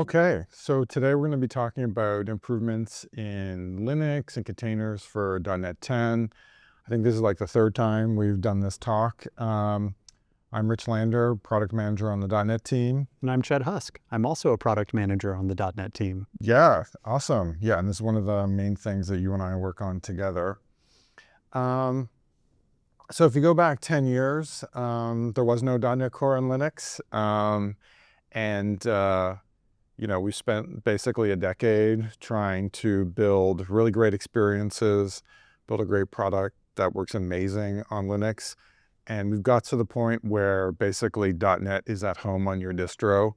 Okay, so today we're going to be talking about improvements in Linux and containers for .NET 10. I think this is like the third time we've done this talk. I'm Rich Lander, product manager on the .NET team. And I'm Chad Husk. I'm also a product manager on the .NET team. Yeah, awesome. Yeah, and this is one of the main things that you and I work on together. So if you go back 10 years, there was no .NET Core on Linux. We spent basically a decade trying to build really great experiences, build a great product that works amazing on Linux. And we've got to the point where basically .NET is at home on your distro.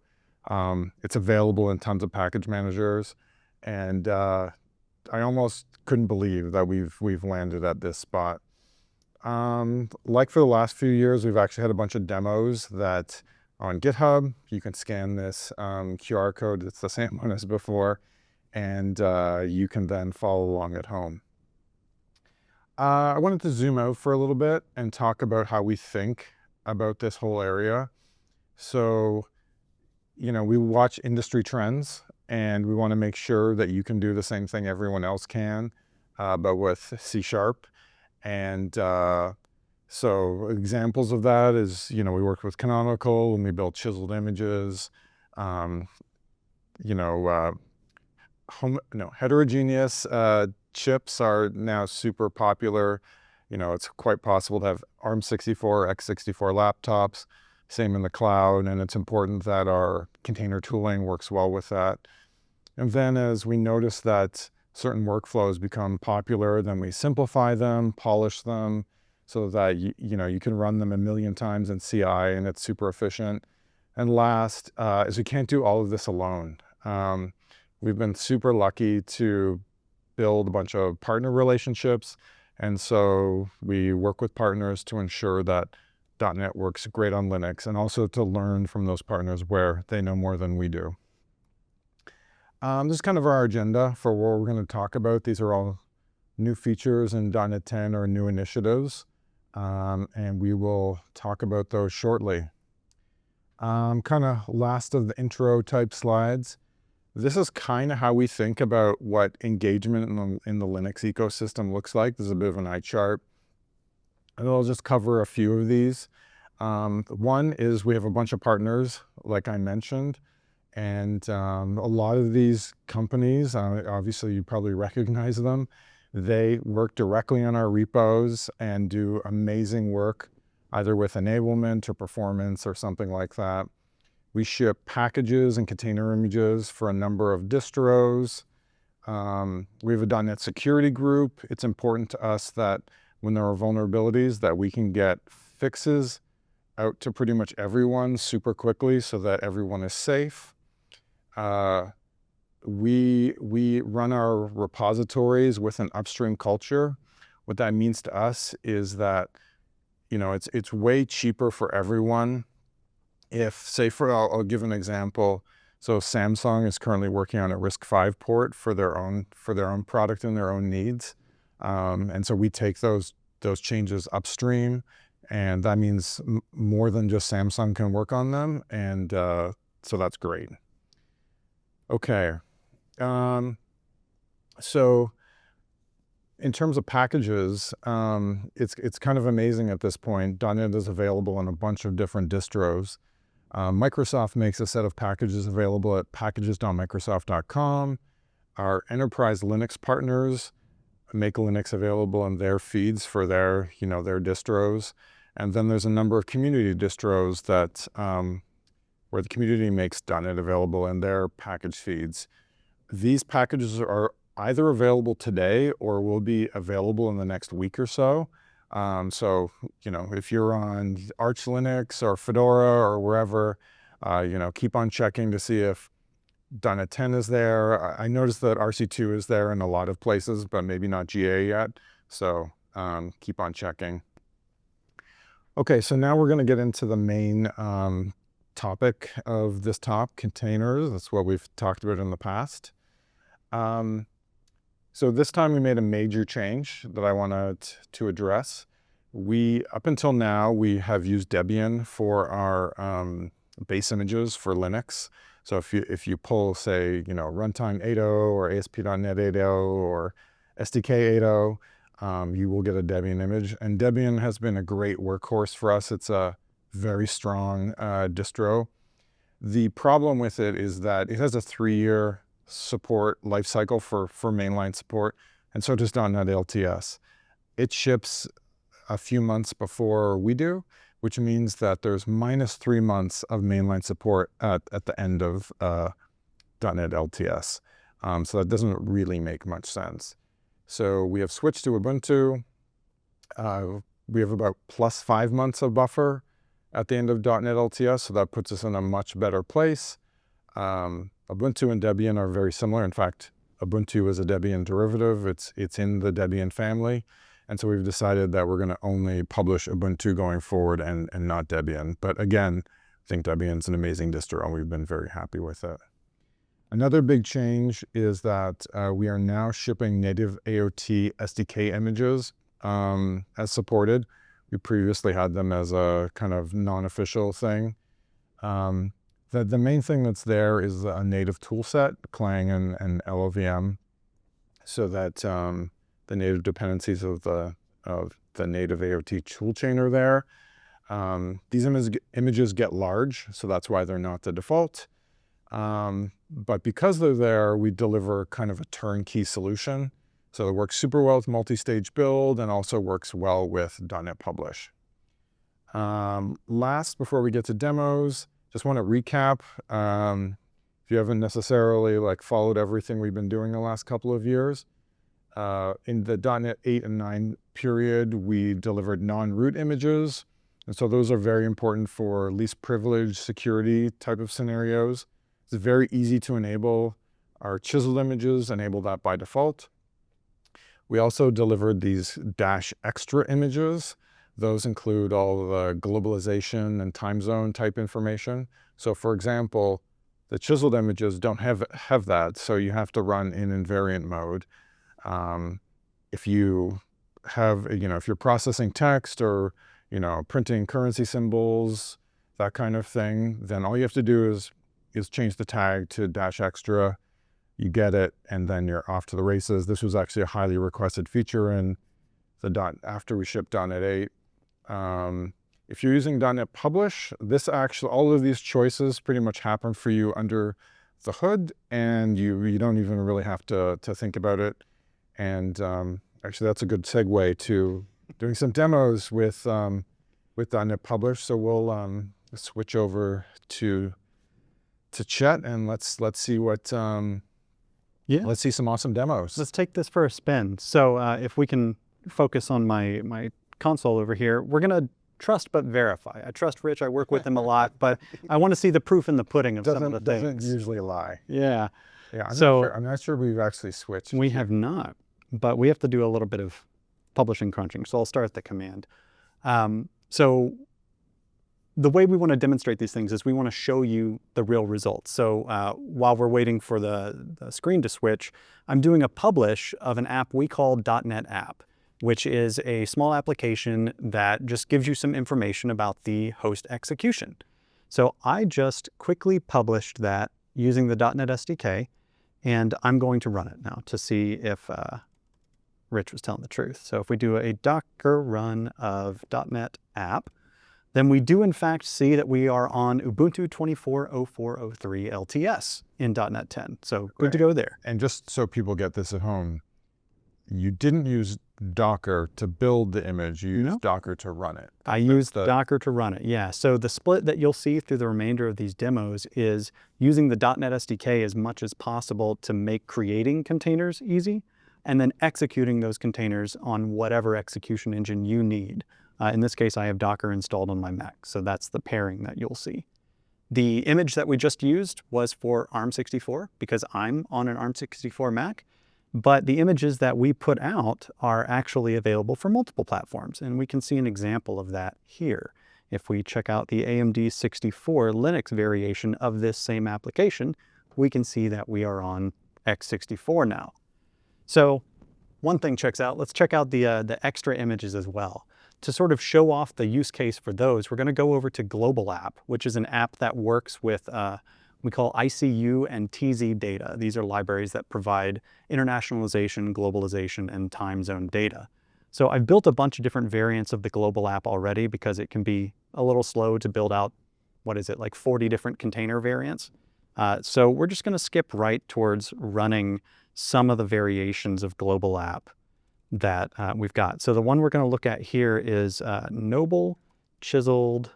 It's available in tons of package managers. And I almost couldn't believe that we've landed at this spot. Like for the last few years, we've actually had a bunch of demos that on GitHub. You can scan this QR code. It's the same one as before. And you can then follow along at home. I wanted to zoom out for a little bit and talk about how we think about this whole area. So, we watch industry trends and we want to make sure that you can do the same thing everyone else can, but with C#. And so examples of that is, we worked with Canonical and we built chiseled images. Heterogeneous chips are now super popular. It's quite possible to have ARM64, x64 laptops, same in the cloud, and it's important that our container tooling works well with that. And then as we notice that certain workflows become popular, then we simplify them, polish them, so that you can run them a million times in CI and it's super efficient. And last is we can't do all of this alone. We've been super lucky to build a bunch of partner relationships. And so we work with partners to ensure that .NET works great on Linux and also to learn from those partners where they know more than we do. This is kind of our agenda for what we're going to talk about. These are all new features in .NET 10 or new initiatives. And we will talk about those shortly. Kind of last of the intro type slides. This is kind of how we think about what engagement in the Linux ecosystem looks like. This is a bit of an eye chart. And I'll just cover a few of these. One is we have a bunch of partners, like I mentioned. And a lot of these companies, obviously you probably recognize them. They work directly on our repos and do amazing work, either with enablement or performance or something like that. We ship packages and container images for a number of distros. We have a .NET security group. It's important to us that when there are vulnerabilities that we can get fixes out to pretty much everyone super quickly so that everyone is safe. We run our repositories with an upstream culture. What that means to us is that, it's way cheaper for everyone. If, say, I'll give an example. So Samsung is currently working on a RISC-V port for their own product and their own needs. And so we take those changes upstream, and that means more than just Samsung can work on them. And so that's great. Okay. So in terms of packages, it's kind of amazing at this point. .NET is available on a bunch of different distros. Microsoft makes a set of packages available at packages.microsoft.com. Our enterprise Linux partners make Linux available in their feeds for their distros. And then there's a number of community distros that where the community makes .NET available in their package feeds. These packages are either available today or will be available in the next week or so. If you're on Arch Linux or Fedora or wherever, keep on checking to see if .NET 10 is there. I noticed that RC2 is there in a lot of places, but maybe not GA yet. So keep on checking. Okay, so now we're going to get into the main topic of this talk, containers. That's what we've talked about in the past. So this time we made a major change that I wanted to address. Up until now, we have used Debian for our base images for Linux. So if you pull, say, runtime 8.0 or ASP.NET 8.0 or SDK 8.0, you will get a Debian image. And Debian has been a great workhorse for us. It's a very strong distro. The problem with it is that it has a 3-year support lifecycle for mainline support, and so does .NET LTS. It ships a few months before we do, which means that there's -3 months of mainline support at the end of .NET LTS. So that doesn't really make much sense. So we have switched to Ubuntu. We have about +5 months of buffer at the end of .NET LTS, so that puts us in a much better place. Ubuntu and Debian are very similar. In fact, Ubuntu is a Debian derivative. It's in the Debian family. And so we've decided that we're going to only publish Ubuntu going forward and not Debian. But again, I think Debian's an amazing distro, and we've been very happy with it. Another big change is that we are now shipping native AOT SDK images as supported. We previously had them as a kind of non-official thing. The main thing that's there is a native toolset, Clang and LLVM, so that the native dependencies of the native AOT toolchain are there. These images get large, so that's why they're not the default. But because they're there, we deliver kind of a turnkey solution. So it works super well with multi-stage build and also works well with .NET Publish. Last, before we get to demos, just want to recap. If you haven't necessarily followed everything we've been doing the last couple of years, in the .NET 8 and 9 period, we delivered non-root images. And so those are very important for least privileged security type of scenarios. It's very easy to enable. Our chiseled images enable that by default. We also delivered these -extra images. Those include all the globalization and time zone type information. So for example, the chiseled images don't have that, so you have to run in invariant mode. If you have, if you're processing text or, printing currency symbols, that kind of thing, then all you have to do is change the tag to -extra. You get it, and then you're off to the races. This was actually a highly requested feature in after we shipped .NET 8. If you're using .NET Publish, all of these choices pretty much happen for you under the hood, and you don't even really have to think about it. And actually, that's a good segue to doing some demos with .NET Publish. So we'll switch over to Chet, and let's see what. Let's see some awesome demos. Let's take this for a spin. So if we can focus on my console over here, we're going to trust but verify. I trust Rich. I work with him a lot, but I want to see the proof in the pudding of some of the things. Doesn't usually lie. Yeah. Yeah. So I'm not sure we've actually switched. We have not, but we have to do a little bit of publishing crunching. So I'll start the command. So the way we want to demonstrate these things is we want to show you the real results. So while we're waiting for the screen to switch, I'm doing a publish of an app we call .NET App, which is a small application that just gives you some information about the host execution. So I just quickly published that using the .NET SDK, and I'm going to run it now to see if Rich was telling the truth. So if we do a Docker run of .NET App, then we do in fact see that we are on Ubuntu 24.04.03 LTS in .NET 10. So good to go there. And just so people get this at home, you didn't use Docker to build the image, you used Docker to run it. I used Docker to run it, yeah. So the split that you'll see through the remainder of these demos is using the .NET SDK as much as possible to make creating containers easy, and then executing those containers on whatever execution engine you need. In this case, I have Docker installed on my Mac, so that's the pairing that you'll see. The image that we just used was for ARM64 because I'm on an ARM64 Mac, but the images that we put out are actually available for multiple platforms, and we can see an example of that here. If we check out the AMD 64 Linux variation of this same application, we can see that we are on x64 now. So one thing checks out. Let's check out the extra images as well. To sort of show off the use case for those, we're going to go over to Global App, which is an app that works with we call ICU and TZ data. These are libraries that provide internationalization, globalization, and time zone data. So I've built a bunch of different variants of the Global App already because it can be a little slow to build out, what is it, like 40 different container variants. So we're just going to skip right towards running some of the variations of Global App that we've got. So the one we're going to look at here is Noble Chiseled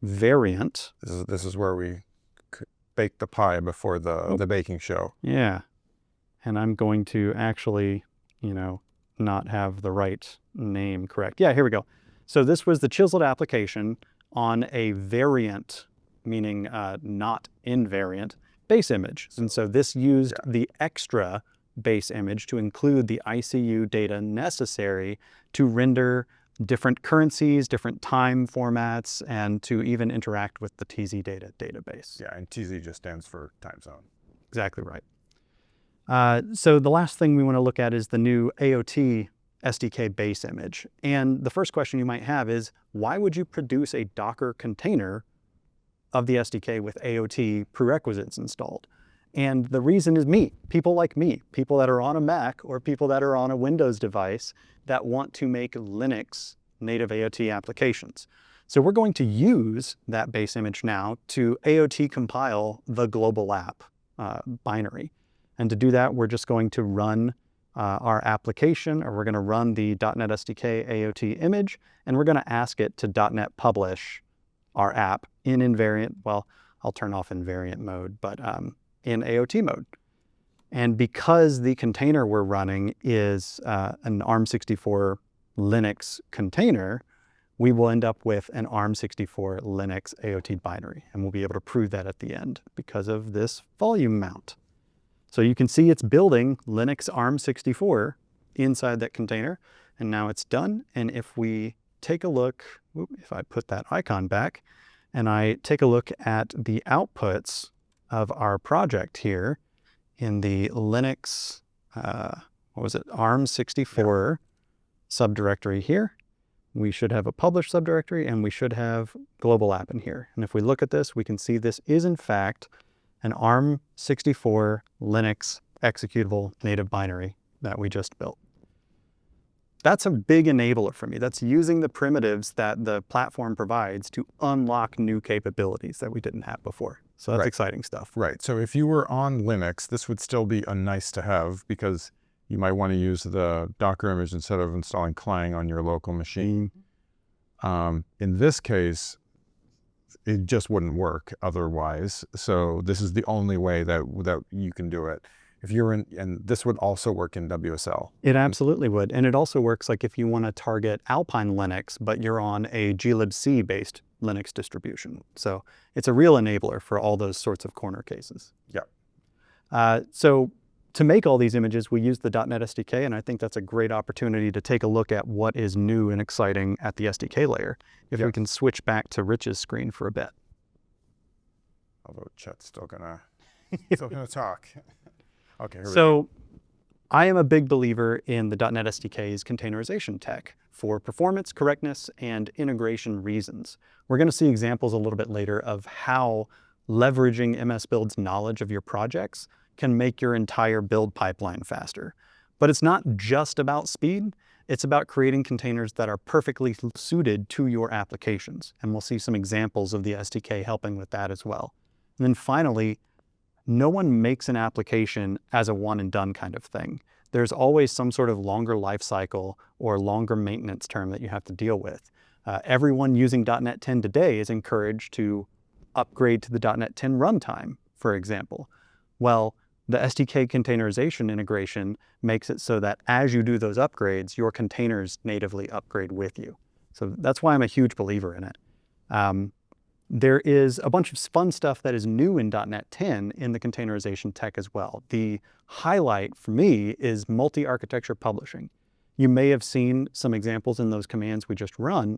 Variant. This is where we bake the pie before the baking show. Yeah. And I'm going to actually, not have the right name correct. Yeah, here we go. So this was the chiseled application on a variant, meaning not invariant, base image. And so this used the extra base image to include the ICU data necessary to render different currencies, different time formats, and to even interact with the TZ data database. Yeah, and TZ just stands for time zone. Exactly right. So the last thing we want to look at is the new AOT SDK base image. And the first question you might have is, why would you produce a Docker container of the SDK with AOT prerequisites installed? And the reason is people like me, people that are on a Mac or people that are on a Windows device that want to make Linux native AOT applications. So we're going to use that base image now to AOT compile the global app binary. And to do that, we're just going to run our application, or we're going to run the .NET SDK AOT image, and we're going to ask it to .NET publish our app in invariant, well, I'll turn off invariant mode, but in AOT mode. And because the container we're running is an ARM64 Linux container, we will end up with an ARM64 Linux AOT binary, and we'll be able to prove that at the end because of this volume mount. So you can see it's building Linux ARM64 inside that container, and now it's done. And if we take a look, if I put that icon back, and I take a look at the outputs of our project here in the Linux, ARM64 subdirectory here, we should have a publish subdirectory, and we should have global app in here. And if we look at this, we can see this is in fact an ARM64 Linux executable native binary that we just built. That's a big enabler for me. That's using the primitives that the platform provides to unlock new capabilities that we didn't have before. So that's exciting stuff. Right. So if you were on Linux, this would still be a nice to have because you might want to use the Docker image instead of installing Clang on your local machine. In this case, it just wouldn't work otherwise. So this is the only way that you can do it. If you're in, and this would also work in WSL. It absolutely would. And it also works like if you want to target Alpine Linux, but you're on a glibc based Linux distribution. So it's a real enabler for all those sorts of corner cases. Yeah. So to make all these images, we use the .NET SDK, and I think that's a great opportunity to take a look at what is new and exciting at the SDK layer. If we can switch back to Rich's screen for a bit. Although Chet's still gonna talk. Okay, here we go. So I am a big believer in the .NET SDK's containerization tech for performance, correctness, and integration reasons. We're going to see examples a little bit later of how leveraging MS Build's knowledge of your projects can make your entire build pipeline faster. But it's not just about speed. It's about creating containers that are perfectly suited to your applications. And we'll see some examples of the SDK helping with that as well. And then finally, no one makes an application as a one and done kind of thing. There's always some sort of longer life cycle or longer maintenance term that you have to deal with. Everyone using .NET 10 today is encouraged to upgrade to the .NET 10 runtime, for example. Well, the SDK containerization integration makes it so that as you do those upgrades, your containers natively upgrade with you. So that's why I'm a huge believer in it. There is a bunch of fun stuff that is new in .NET 10 in the containerization tech as well. The highlight for me is multi-architecture publishing. You may have seen some examples in those commands we just ran,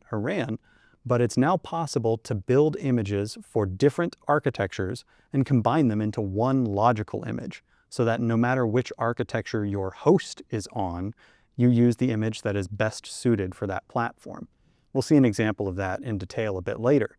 but it's now possible to build images for different architectures and combine them into one logical image so that no matter which architecture your host is on, you use the image that is best suited for that platform. We'll see an example of that in detail a bit later.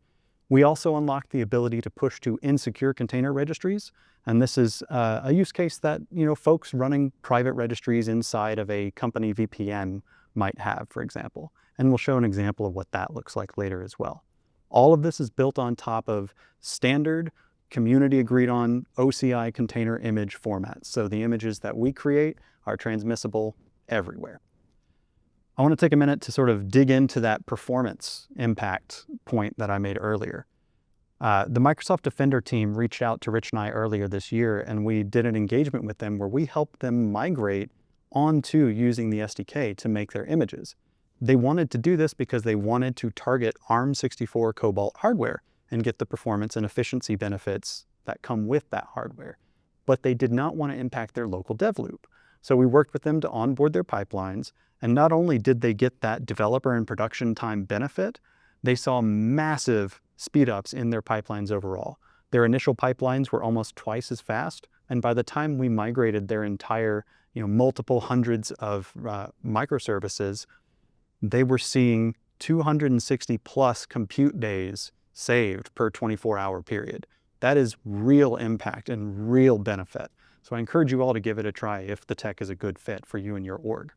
We also unlock the ability to push to insecure container registries. And this is a use case that, folks running private registries inside of a company VPN might have, for example. And we'll show an example of what that looks like later as well. All of this is built on top of standard, community agreed on OCI container image formats. So the images that we create are transmissible everywhere. I want to take a minute to sort of dig into that performance impact point that I made earlier. The Microsoft Defender team reached out to Rich and I earlier this year, and we did an engagement with them where we helped them migrate onto using the SDK to make their images. They wanted to do this because they wanted to target ARM64 Cobalt hardware and get the performance and efficiency benefits that come with that hardware. But they did not want to impact their local dev loop. So we worked with them to onboard their pipelines, and not only did they get that developer and production time benefit, they saw massive speedups in their pipelines overall. Their initial pipelines were almost twice as fast, and by the time we migrated their entire, multiple hundreds of microservices, they were seeing 260 plus compute days saved per 24-hour period. That is real impact and real benefit. So I encourage you all to give it a try if the tech is a good fit for you and your org.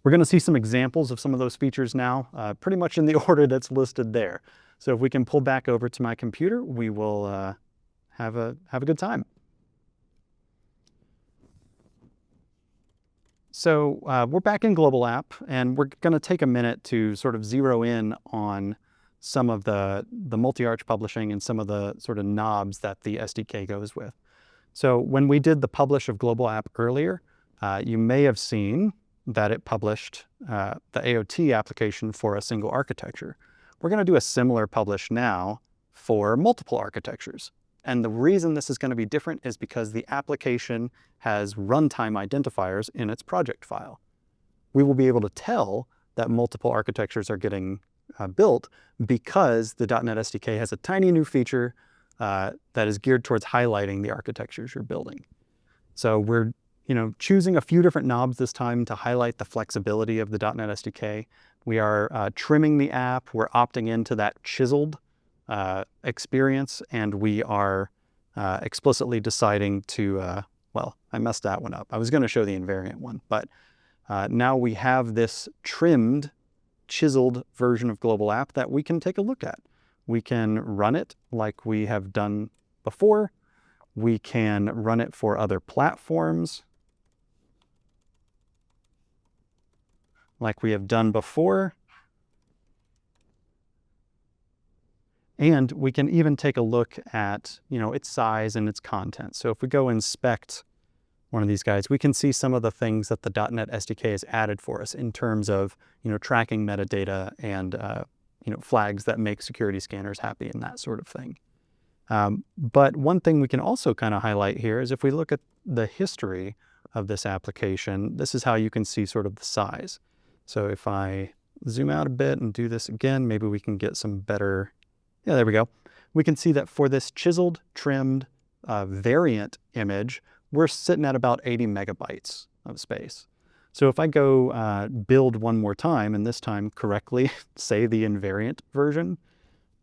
We're going to see some examples of some of those features now, pretty much in the order that's listed there. So if we can pull back over to my computer, we will have a good time. So we're back in Global App, and we're going to take a minute to sort of zero in on some of the multi-arch publishing and some of the sort of knobs that the SDK goes with. So when we did the publish of Global App earlier, you may have seen that it published the AOT application for a single architecture. We're going to do a similar publish now for multiple architectures. And the reason this is going to be different is because the application has runtime identifiers in its project file. We will be able to tell that multiple architectures are getting built because the .NET SDK has a tiny new feature that is geared towards highlighting the architectures you're building. So we're choosing a few different knobs this time to highlight the flexibility of the .NET SDK. We are trimming the app. We're opting into that chiseled experience, and we are explicitly deciding to, well, I messed that one up. I was going to show the invariant one, but now we have this trimmed, chiseled version of Global App that we can take a look at. We can run it like we have done before. We can run it for other platforms like we have done before. And we can even take a look at, its size and its content. So if we go inspect one of these guys, we can see some of the things that the .NET SDK has added for us in terms of, tracking metadata and, flags that make security scanners happy and that sort of thing. But one thing we can also kind of highlight here is if we look at the history of this application, this is how you can see sort of the size. So if I zoom out a bit and do this again, maybe we can get some better, yeah, there we go. We can see that for this chiseled, trimmed variant image, we're sitting at about 80 megabytes of space. So if I go build one more time, and this time correctly say the invariant version,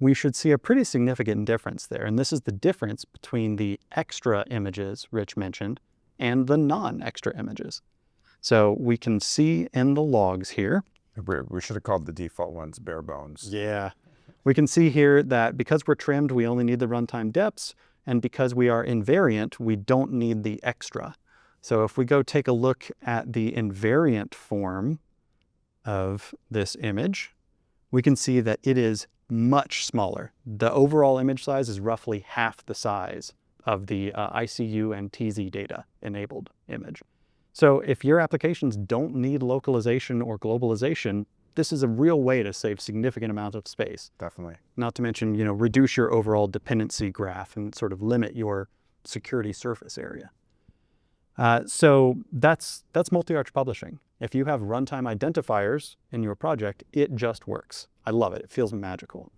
we should see a pretty significant difference there. And this is the difference between the extra images Rich mentioned and the non-extra images. So we can see in the logs here. We should have called the default ones bare bones. Yeah. We can see here that because we're trimmed, we only need the runtime depths. And because we are invariant, we don't need the extra. So if we go take a look at the invariant form of this image, we can see that it is much smaller. The overall image size is roughly half the size of the ICU and TZ data enabled image. So if your applications don't need localization or globalization, this is a real way to save significant amounts of space. Definitely. Not to mention, reduce your overall dependency graph and sort of limit your security surface area. So that's multi-arch publishing. If you have runtime identifiers in your project, it just works. I love it. It feels magical.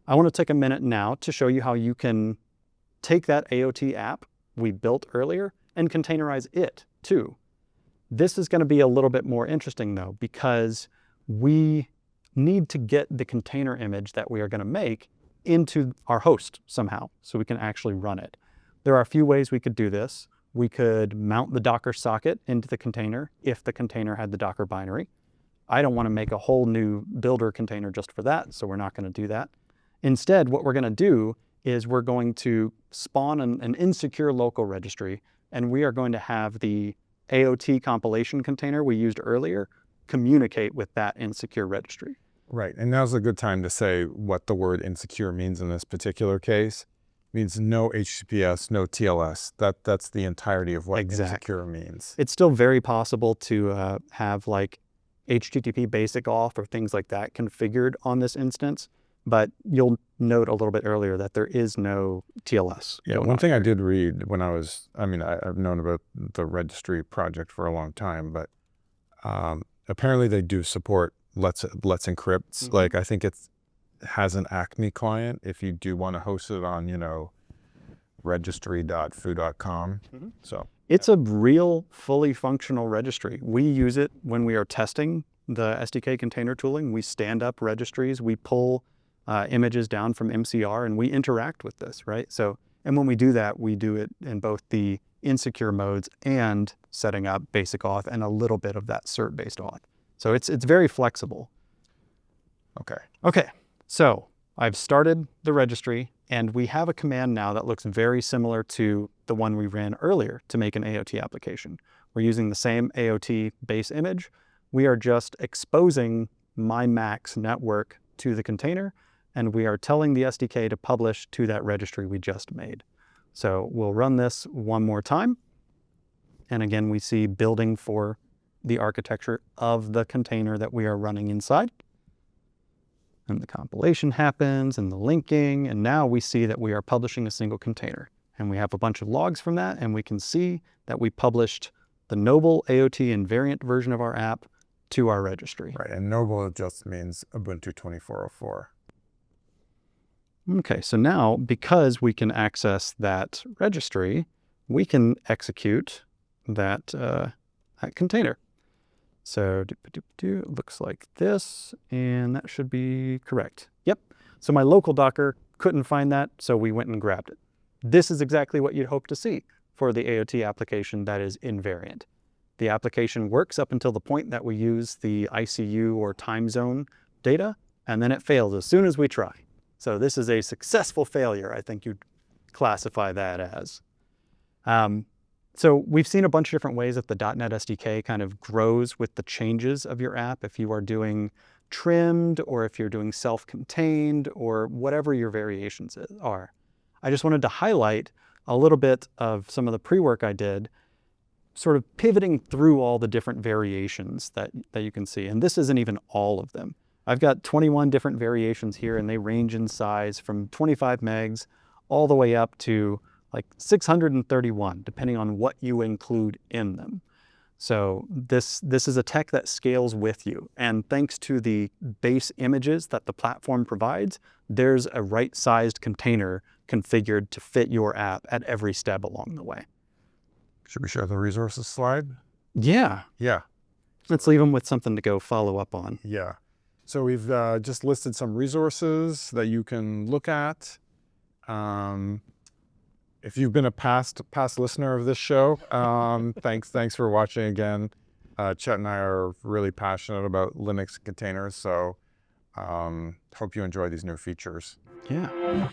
I want to take a minute now to show you how you can take that AOT app we built earlier and containerize it too. This is going to be a little bit more interesting though, because we need to get the container image that we are going to make into our host somehow so we can actually run it. There are a few ways we could do this. We could mount the Docker socket into the container if the container had the Docker binary. I don't want to make a whole new builder container just for that, so we're not going to do that. Instead, what we're going to do is we're going to spawn an insecure local registry, and we are going to have the AOT compilation container we used earlier communicate with that insecure registry. Right, and now's a good time to say what the word insecure means in this particular case. It means no HTTPS, no TLS. That's the entirety of what insecure means. It's still very possible to have like HTTP basic auth or things like that configured on this instance, but you'll note a little bit earlier that there is no TLS. Yeah, one thing I did read when I've known about the registry project for a long time, but apparently they do support Let's Encrypt. Mm-hmm. Like I think it has an Acme client if you do want to host it on, registry.foo.com. Mm-hmm. So it's a real fully functional registry. We use it when we are testing the SDK container tooling. We stand up registries, we pull images down from MCR, and we interact with this, right? So, and when we do that, we do it in both the insecure modes and setting up basic auth and a little bit of that cert-based auth. So it's very flexible. Okay, so I've started the registry, and we have a command now that looks very similar to the one we ran earlier to make an AOT application. We're using the same AOT base image. We are just exposing my Mac's network to the container, and we are telling the SDK to publish to that registry we just made. So we'll run this one more time. And again, we see building for the architecture of the container that we are running inside. And the compilation happens and the linking, and now we see that we are publishing a single container. And we have a bunch of logs from that, and we can see that we published the Noble AOT invariant version of our app to our registry. Right, and Noble just means Ubuntu 2404. Okay, so now because we can access that registry, we can execute that, that container. So it looks like this, and that should be correct. Yep, so my local Docker couldn't find that, so we went and grabbed it. This is exactly what you'd hope to see for the AOT application that is invariant. The application works up until the point that we use the ICU or time zone data, and then it fails as soon as we try. So this is a successful failure, I think you'd classify that as. So we've seen a bunch of different ways that the .NET SDK kind of grows with the changes of your app. If you are doing trimmed, or if you're doing self-contained, or whatever your variations are. I just wanted to highlight a little bit of some of the pre-work I did, sort of pivoting through all the different variations that you can see. And this isn't even all of them. I've got 21 different variations here, and they range in size from 25 megs all the way up to like 631, depending on what you include in them. So this is a tech that scales with you. And thanks to the base images that the platform provides, there's a right-sized container configured to fit your app at every step along the way. Should we share the resources slide? Yeah. Yeah. Let's leave them with something to go follow up on. Yeah. So we've just listed some resources that you can look at. If you've been a past listener of this show, thanks for watching again. Chet and I are really passionate about Linux containers, so hope you enjoy these new features. Yeah.